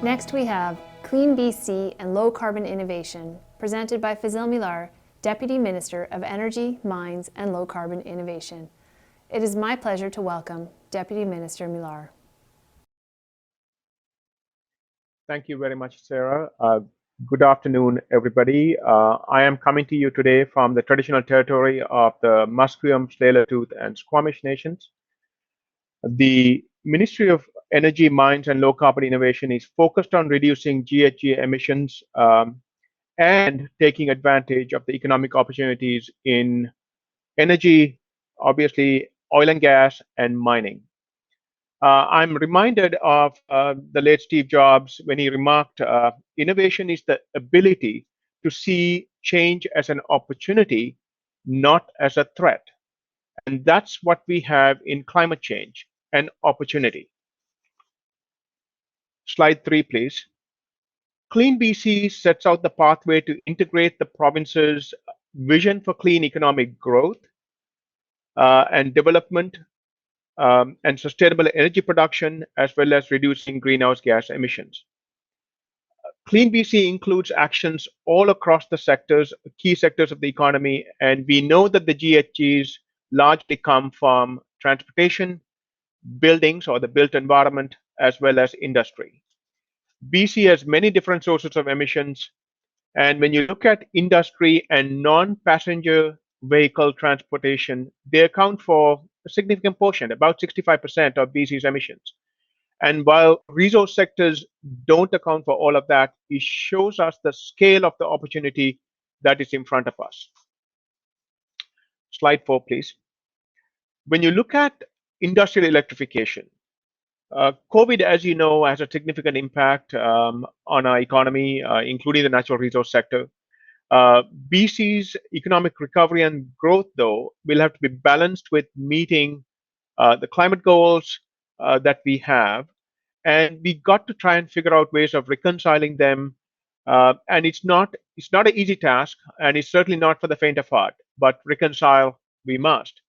Next we have Clean BC and Low Carbon Innovation, presented by Fazil Mihlar, Deputy Minister of Energy, Mines and Low Carbon Innovation. It is my pleasure to welcome Deputy Minister Mihlar. Thank you very much, Sarah. Good afternoon, everybody. I am coming to you today from the traditional territory of the Musqueam, Tsleil-Waututh, and Squamish nations. The Ministry of Energy, Mines, and Low Carbon Innovation is focused on reducing GHG emissions and taking advantage of the economic opportunities in energy, obviously oil and gas, and mining. I'm reminded of the late Steve Jobs when he remarked, innovation is the ability to see change as an opportunity, not as a threat. And that's what we have in climate change, an opportunity. Slide 3, please. Clean BC sets out the pathway to integrate the province's vision for clean economic growth and development and sustainable energy production, as well as reducing greenhouse gas emissions. Clean BC includes actions all across the sectors, key sectors of the economy, and we know that the GHGs largely come from transportation, buildings or the built environment, as well as industry. BC has many different sources of emissions, and when you look at industry and non-passenger vehicle transportation, they account for a significant portion, about 65% of BC's emissions. And while resource sectors don't account for all of that, it shows us the scale of the opportunity that is in front of us. Slide 4, please. When you look at industrial electrification, COVID, as you know, has a significant impact on our economy, including the natural resource sector. BC's economic recovery and growth, though, will have to be balanced with meeting the climate goals that we have. And we got to try and figure out ways of reconciling them. And it's not an easy task, and it's certainly not for the faint of heart, but reconcile we must.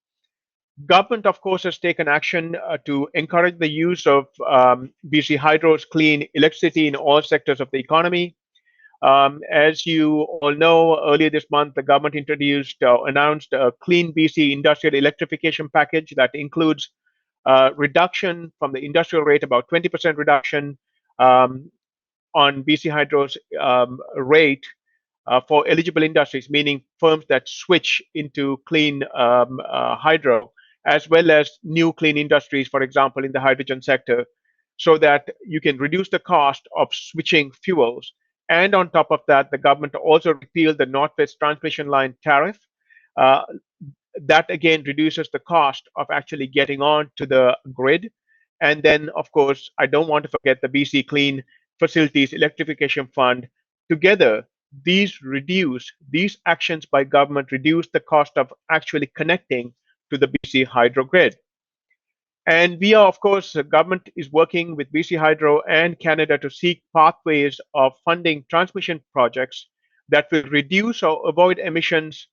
Government, of course, has taken action to encourage the use of BC Hydro's clean electricity in all sectors of the economy. As you all know, earlier this month, the government announced a Clean BC industrial electrification package that includes reduction from the industrial rate, about 20% reduction on BC Hydro's rate for eligible industries, meaning firms that switch into clean hydro, as well as new clean industries, for example, in the hydrogen sector, so that you can reduce the cost of switching fuels. And on top of that, the government also repealed the Northwest Transmission Line tariff. That again reduces the cost of actually getting on to the grid. And then, of course, I don't want to forget the BC Clean Facilities Electrification Fund. Together, these actions by government reduce the cost of actually connecting to the BC Hydro grid. And we are, of course, the government is working with BC Hydro and Canada to seek pathways of funding transmission projects that will reduce or avoid emissions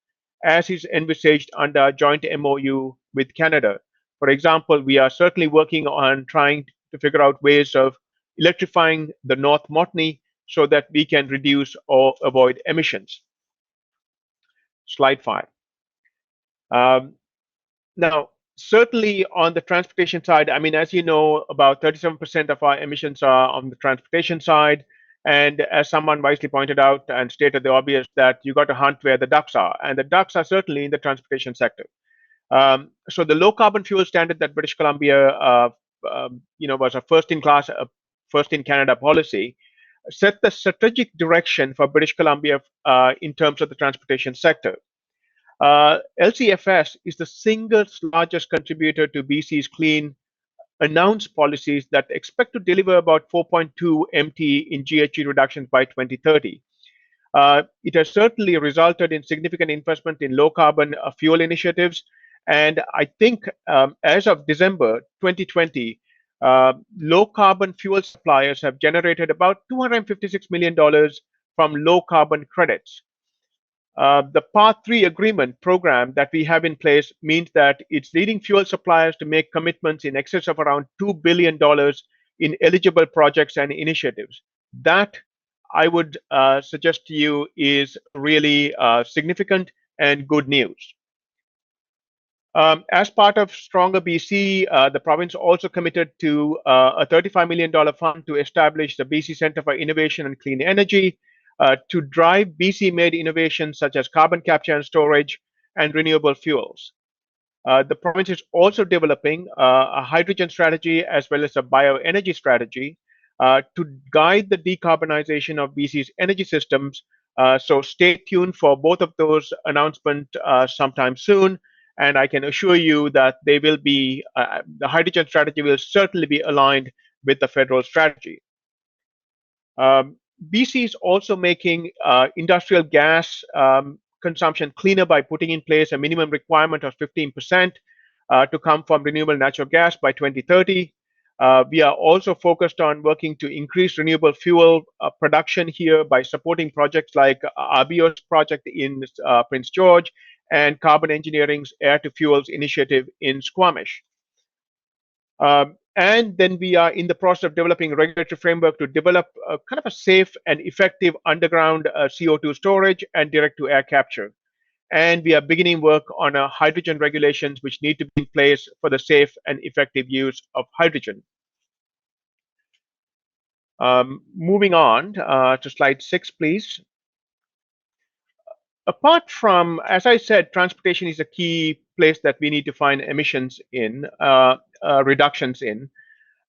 as is envisaged under a joint MOU with Canada. For example, we are certainly working on trying to figure out ways of electrifying the North Montney so that we can reduce or avoid emissions. Slide 5. Now, certainly on the transportation side, I mean, as you know, about 37% of our emissions are on the transportation side. And as someone wisely pointed out and stated the obvious, that you got to hunt where the ducks are. And the ducks are certainly in the transportation sector. So the low carbon fuel standard that British Columbia was a first in class, first in Canada policy, set the strategic direction for British Columbia in terms of the transportation sector. LCFS is the single largest contributor to BC's clean announced policies that expect to deliver about 4.2 MT in GHG reductions by 2030. It has certainly resulted in significant investment in low carbon fuel initiatives. And I think as of December 2020, low carbon fuel suppliers have generated about $256 million from low carbon credits. The Part 3 agreement program that we have in place means that it's leading fuel suppliers to make commitments in excess of around $2 billion in eligible projects and initiatives. That I would suggest to you is really significant and good news. As part of Stronger BC, the province also committed to a $35 million fund to establish the BC Centre for Innovation and Clean Energy to drive BC-made innovations such as carbon capture and storage and renewable fuels. The province is also developing a hydrogen strategy as well as a bioenergy strategy to guide the decarbonization of BC's energy systems. So stay tuned for both of those announcements sometime soon. And I can assure you that they will be, the hydrogen strategy will certainly be aligned with the federal strategy. BC is also making industrial gas consumption cleaner by putting in place a minimum requirement of 15% to come from renewable natural gas by 2030. We are also focused on working to increase renewable fuel production here by supporting projects like RBO's project in Prince George and Carbon Engineering's Air to Fuels initiative in Squamish. And then we are in the process of developing a regulatory framework to develop a kind of a safe and effective underground CO2 storage and direct-to-air capture. And we are beginning work on hydrogen regulations which need to be in place for the safe and effective use of hydrogen. Moving on to slide 6, please. Apart from, as I said, transportation is a key place that we need to find emissions in, reductions in.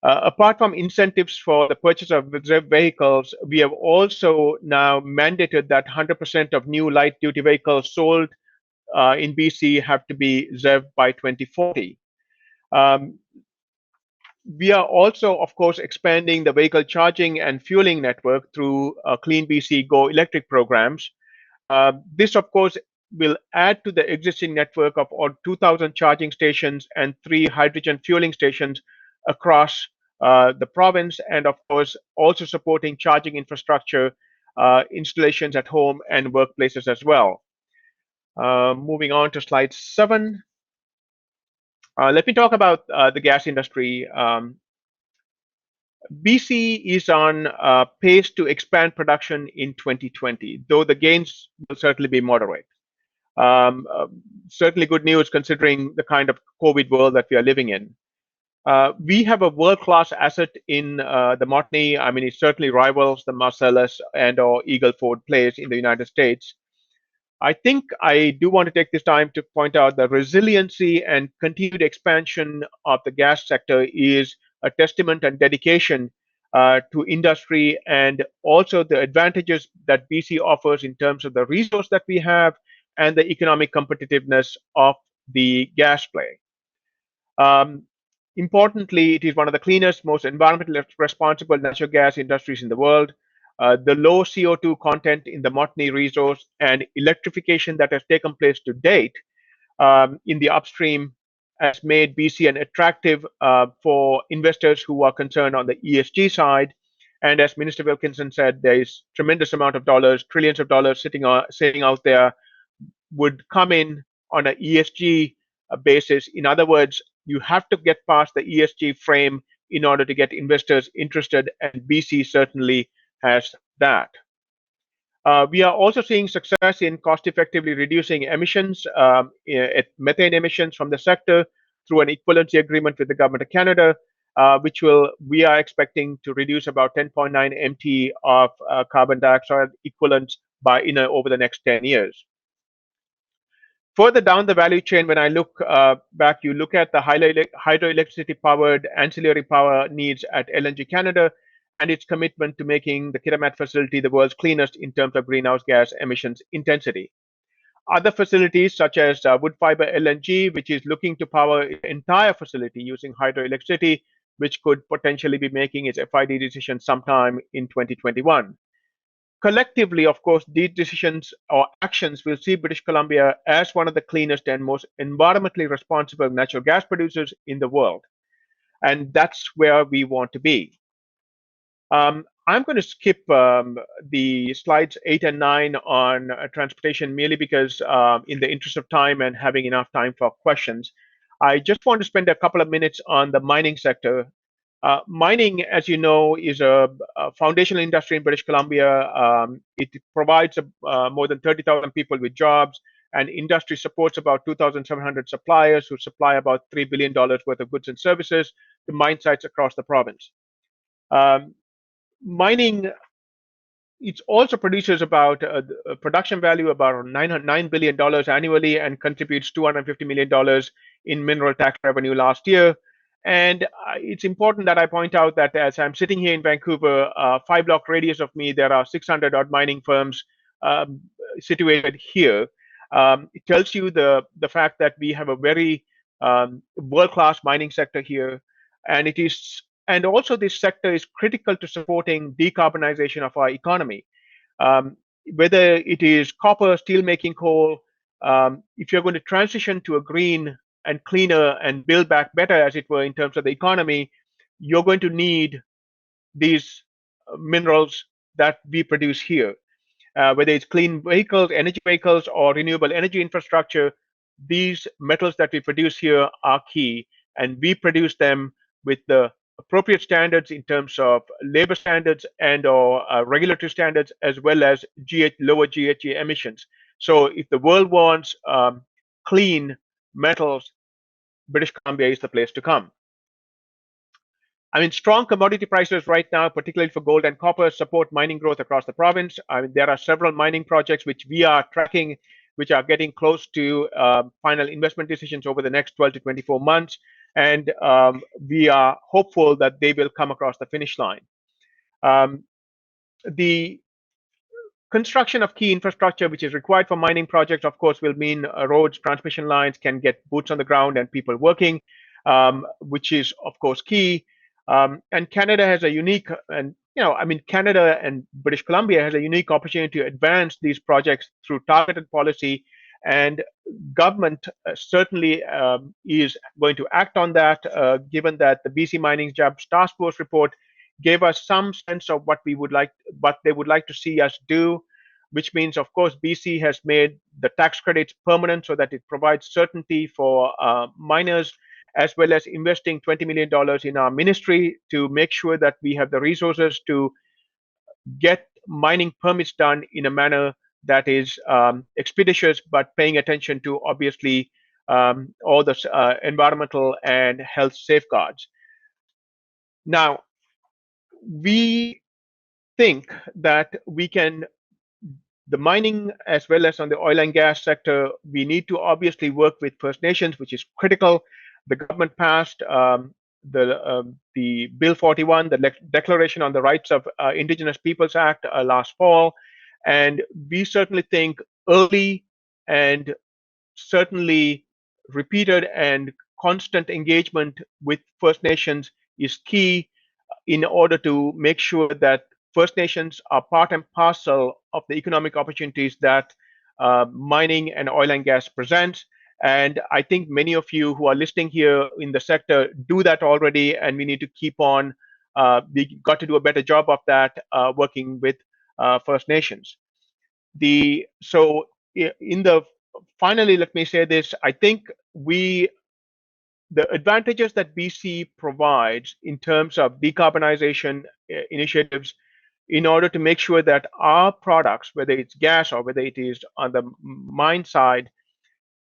Apart from incentives for the purchase of reserve vehicles, we have also now mandated that 100% of new light-duty vehicles sold in BC have to be reserved by 2040. We are also, of course, expanding the vehicle charging and fueling network through Clean BC Go Electric programs. This, of course, will add to the existing network of all 2,000 charging stations and 3 hydrogen fueling stations across the province, and of course, also supporting charging infrastructure installations at home and workplaces as well. Moving on to slide 7. Let me talk about the gas industry. BC is on pace to expand production in 2020, though the gains will certainly be moderate. Certainly good news considering the kind of COVID world that we are living in. We have a world-class asset in the Montney. I mean, it certainly rivals the Marcellus and or Eagle Ford plays in the United States. I think I do want to take this time to point out the resiliency and continued expansion of the gas sector is a testament and dedication to industry, and also the advantages that BC offers in terms of the resource that we have and the economic competitiveness of the gas play. Importantly, it is one of the cleanest, most environmentally responsible natural gas industries in the world. The low CO2 content in the Montney resource and electrification that has taken place to date in the upstream has made BC an attractive for investors who are concerned on the ESG side. And as Minister Wilkinson said, there is tremendous amount of dollars, trillions of dollars sitting out there would come in on an ESG basis. In other words, you have to get past the ESG frame in order to get investors interested, and BC certainly has that. We are also seeing success in cost-effectively reducing emissions, methane emissions from the sector through an equivalency agreement with the Government of Canada, which we are expecting to reduce about 10.9 MT of carbon dioxide equivalents over the next 10 years. Further down the value chain, when I look back, you look at the hydroelectricity-powered ancillary power needs at LNG Canada and its commitment to making the Kitimat facility the world's cleanest in terms of greenhouse gas emissions intensity. Other facilities such as Woodfibre LNG, which is looking to power its entire facility using hydroelectricity, which could potentially be making its FID decision sometime in 2021. Collectively, of course, these decisions or actions will see British Columbia as one of the cleanest and most environmentally responsible natural gas producers in the world. And that's where we want to be. I'm going to skip the slides 8 and 9 on transportation merely because in the interest of time and having enough time for questions, I just want to spend a couple of minutes on the mining sector. Mining, as you know, is a foundational industry in British Columbia. It provides more than 30,000 people with jobs, and industry supports about 2,700 suppliers who supply about $3 billion worth of goods and services to mine sites across the province. Mining, it also produces about a production value about $9 billion annually and contributes $250 million in mineral tax revenue last year. And it's important that I point out that as I'm sitting here in Vancouver, 5 block radius of me, there are 600 odd mining firms um, situated here. It tells you the fact that we have a very world-class mining sector here, and it is and also this sector is critical to supporting decarbonization of our economy. Um, Whether it is copper, steelmaking, coal, if you're going to transition to a green and cleaner and build back better, as it were, in terms of the economy, you're going to need these minerals that we produce here. Whether it's clean vehicles, energy vehicles, or renewable energy infrastructure, these metals that we produce here are key, and we produce them with the appropriate standards in terms of labor standards and or regulatory standards, as well as lower GHG emissions. So if the world wants clean metals, British Columbia is the place to come. I mean, strong commodity prices right now, particularly for gold and copper, support mining growth across the province. I mean, there are several mining projects which we are tracking, which are getting close to final investment decisions over the next 12 to 24 months. And we are hopeful that they will come across the finish line. The construction of key infrastructure, which is required for mining projects, of course, will mean roads, transmission lines can get boots on the ground and people working, which is, of course, key. And Canada has a unique, and I mean, Canada and British Columbia has a unique opportunity to advance these projects through targeted policy, and government certainly is going to act on that, given that the BC Mining Jobs Task Force report gave us some sense of what they would like to see us do, which means, of course, BC has made the tax credits permanent so that it provides certainty for miners, as well as investing $20 million in our ministry to make sure that we have the resources to get mining permits done in a manner that is expeditious, but paying attention to, obviously, all the environmental and health safeguards. Now, we think that the mining as well as on the oil and gas sector, we need to obviously work with First Nations, which is critical. The government passed the Bill 41, the Declaration on the Rights of Indigenous Peoples Act last fall. And we certainly think early and certainly repeated and constant engagement with First Nations is key in order to make sure that First Nations are part and parcel of the economic opportunities that mining and oil and gas presents. And I think many of you who are listening here in the sector do that already, and we need to keep on. We got to do a better job of that, working with First Nations. Finally, let me say this: I think the advantages that BC provides in terms of decarbonization initiatives, in order to make sure that our products, whether it's gas or whether it is on the mine side,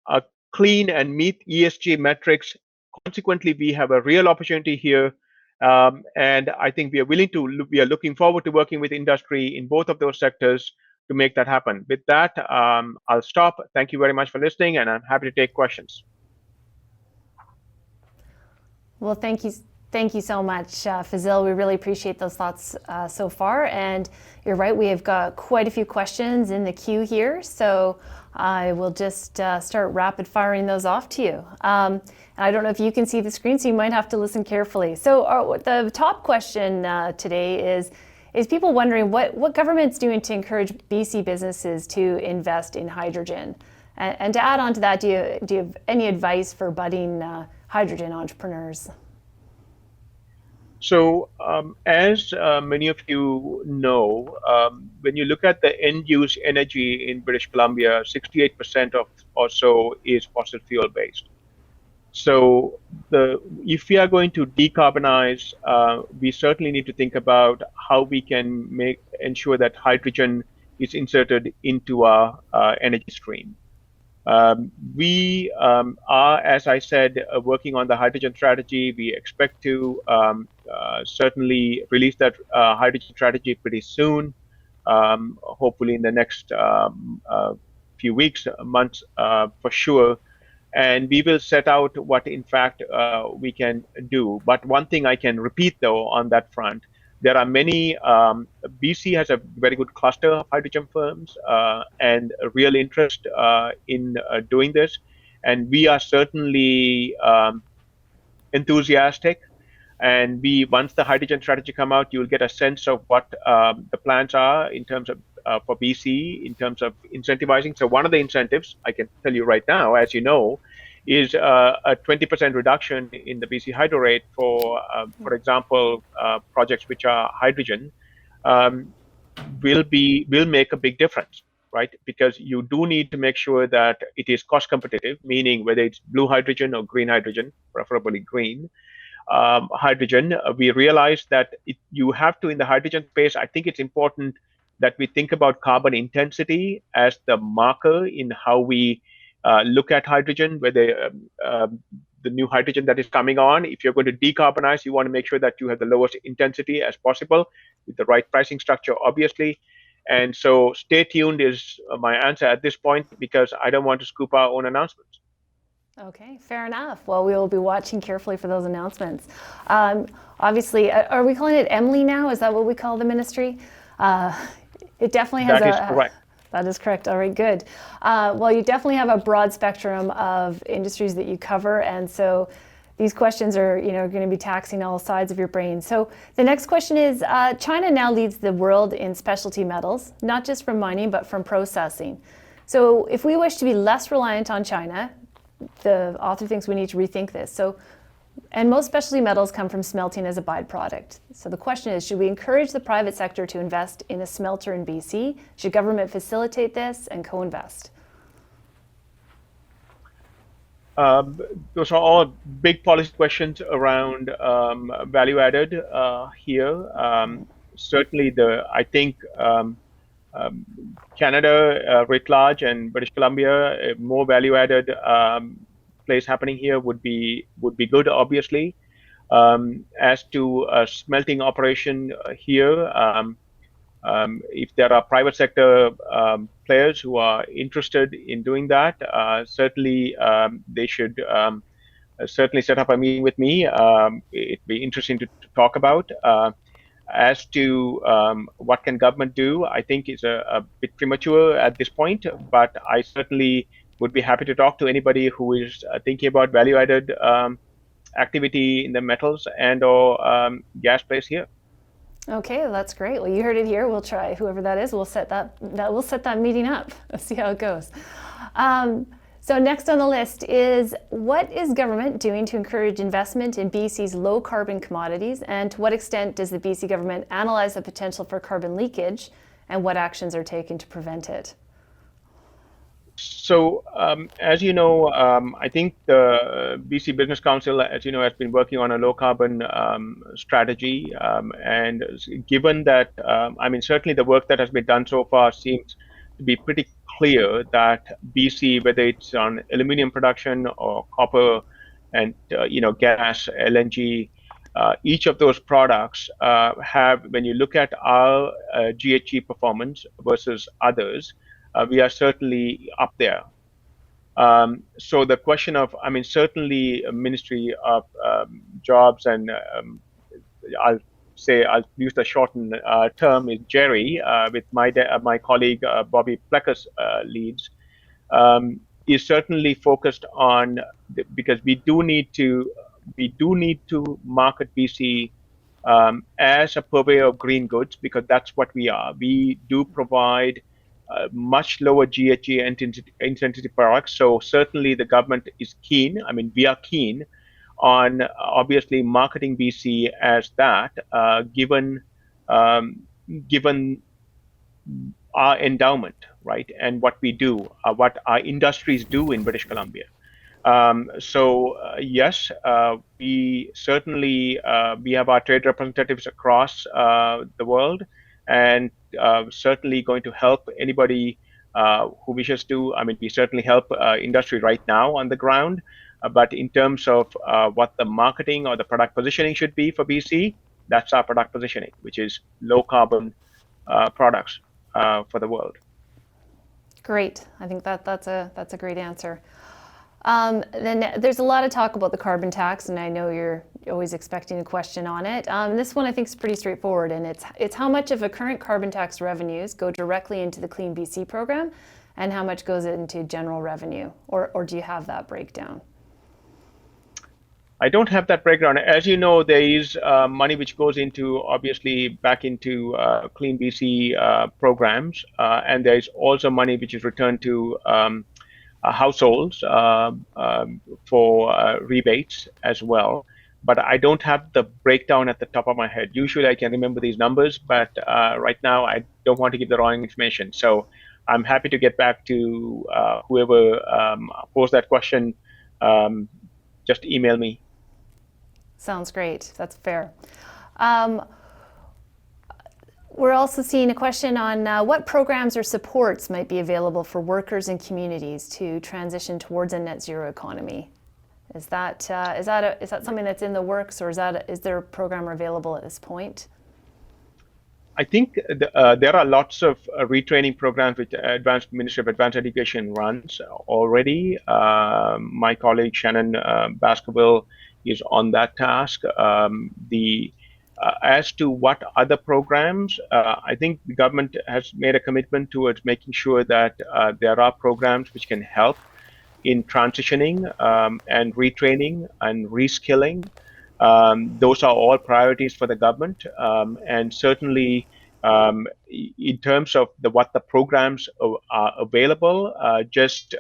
are clean and meet ESG metrics. Consequently, we have a real opportunity here. And I think we are looking forward to working with industry in both of those sectors to make that happen. With that, I'll stop. Thank you very much for listening, and I'm happy to take questions. Well, thank you so much, Fazil. We really appreciate those thoughts so far. And you're right, we have got quite a few questions in the queue here. So I will just start rapid firing those off to you. And I don't know if you can see the screen, so you might have to listen carefully. So the top question today is people wondering what government's doing to encourage BC businesses to invest in hydrogen. And to add on to that, do you have any advice for budding hydrogen entrepreneurs? So, as many of you know, when you look at the end-use energy in British Columbia, 68% of or so is fossil fuel based. So if we are going to decarbonize, we certainly need to think about how we can ensure that hydrogen is inserted into our energy stream. We are, as I said, working on the hydrogen strategy. We expect to certainly release that hydrogen strategy pretty soon, hopefully in the next few weeks, months for sure. And we will set out what, in fact, we can do. But one thing I can repeat, though, on that front, there are many. BC has a very good cluster of hydrogen firms and a real interest in doing this, and we are certainly enthusiastic. And once the hydrogen strategy come out, you'll get a sense of what the plans are in terms of for BC in terms of incentivizing. So one of the incentives I can tell you right now, as you know, is a 20% reduction in the BC hydro rate for example, projects which are hydrogen, um, will make a big difference, right? Because you do need to make sure that it is cost competitive, meaning whether it's blue hydrogen or green hydrogen, preferably green hydrogen. We realize that you have to, in the hydrogen space, I think it's important that we think about carbon intensity as the marker in how we look at hydrogen, whether the new hydrogen that is coming on, if you're going to decarbonize, you want to make sure that you have the lowest intensity as possible with the right pricing structure, obviously. And so stay tuned is my answer at this point, because I don't want to scoop our own announcements. Okay, fair enough. Well, we will be watching carefully for those announcements. Obviously, are we calling it Emily now? Is that what we call the ministry? It definitely has That is correct. That is correct. All right, good. Well, you definitely have a broad spectrum of industries that you cover, and so these questions are, going to be taxing all sides of your brain. So the next question is: China now leads the world in specialty metals, not just from mining but from processing. So if we wish to be less reliant on China, the author thinks we need to rethink this. And most specialty metals come from smelting as a byproduct. So the question is, should we encourage the private sector to invest in a smelter in BC? Should government facilitate this and co-invest? Those are all big policy questions around value added here. Certainly, I think Canada writ large and British Columbia, more value-added place happening here would be good, obviously. As to a smelting operation here, if there are private sector players who are interested in doing that, certainly they should certainly set up a meeting with me. It'd be interesting to talk about. As to what can government do, I think is a bit premature at this point, but I certainly would be happy to talk to anybody who is thinking about value-added activity in the metals and or gas place here. Okay, well, that's great. Well, you heard it here. We'll try, whoever that is, we'll set that meeting up. Let's see how it goes. So next on the list is, what is government doing to encourage investment in BC's low carbon commodities, and to what extent does the BC government analyze the potential for carbon leakage, and what actions are taken to prevent it? So, as you know, I think the BC Business Council, as you know, has been working on a low carbon strategy. And given that, certainly the work that has been done so far seems to be pretty clear that BC, whether it's on aluminum production or copper and, gas, LNG, each of those products have, when you look at our GHG performance versus others, we are certainly up there. So the question of, certainly Ministry of Jobs and I'll use the shortened term, is Jerry, with my colleague Bobby Plecas leads, is certainly focused on, because we do need to market BC as a purveyor of green goods, because that's what we are. We do provide much lower GHG intensity products. So certainly the government is keen. We are keen on obviously marketing BC as that, given our endowment, right, and what we do, what our industries do in British Columbia. Yes, we certainly we have our trade representatives across the world, and certainly going to help anybody who wishes to. I mean, we certainly help industry right now on the ground, but in terms of what the marketing or the product positioning should be for BC, that's our product positioning, which is low carbon products for the world. Great. I think that's a great answer. Then there's a lot of talk about the carbon tax, and I know you're always expecting a question on it. This one I think is pretty straightforward, and it's how much of a current carbon tax revenues go directly into the Clean BC program, and how much goes into general revenue, or do you have that breakdown? I don't have that breakdown. As you know, there is money which goes into obviously back into Clean BC programs, and there is also money which is returned to households for rebates as well. But I don't have the breakdown at the top of my head. Usually I can remember these numbers, but right now I don't want to give the wrong information. So I'm happy to get back to whoever posed that question. Just email me. Sounds great. That's fair. We're also seeing a question on what programs or supports might be available for workers and communities to transition towards a net zero economy. Is that something that's in the works, or is there a program available at this point? I think there are lots of retraining programs which Ministry of Advanced Education runs already. My colleague Shannon Baskerville is on that task. As to what other programs, I think the government has made a commitment towards making sure that there are programs which can help in transitioning and retraining and reskilling. Those are all priorities for the government, and certainly in terms of what the programs are available, just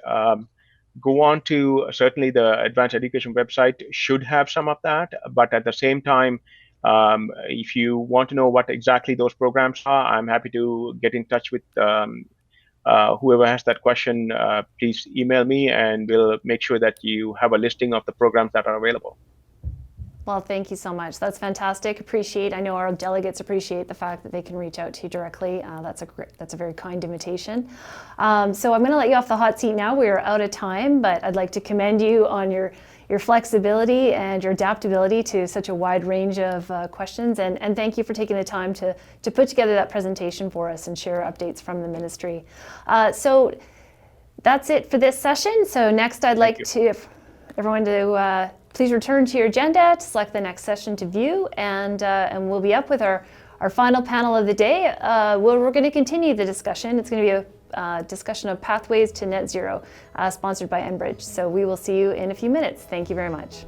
go on to certainly the advanced education website should have some of that, but at the same time, if you want to know what exactly those programs are, I'm happy to get in touch with whoever has that question. Please email me and we'll make sure that you have a listing of the programs that are available. Well, thank you so much. That's fantastic. I know our delegates appreciate the fact that they can reach out to you directly. That's a very kind invitation. So I'm going to let you off the hot seat now. We are out of time, but I'd like to commend you on your flexibility and your adaptability to such a wide range of questions. And thank you for taking the time to put together that presentation for us and share updates from the ministry. So that's it for this session. So next I'd like everyone to please return to your agenda to select the next session to view, and we'll be up with our final panel of the day. We're going to continue the discussion. It's going to be a discussion of pathways to net zero, sponsored by Enbridge. So we will see you in a few minutes. Thank you very much.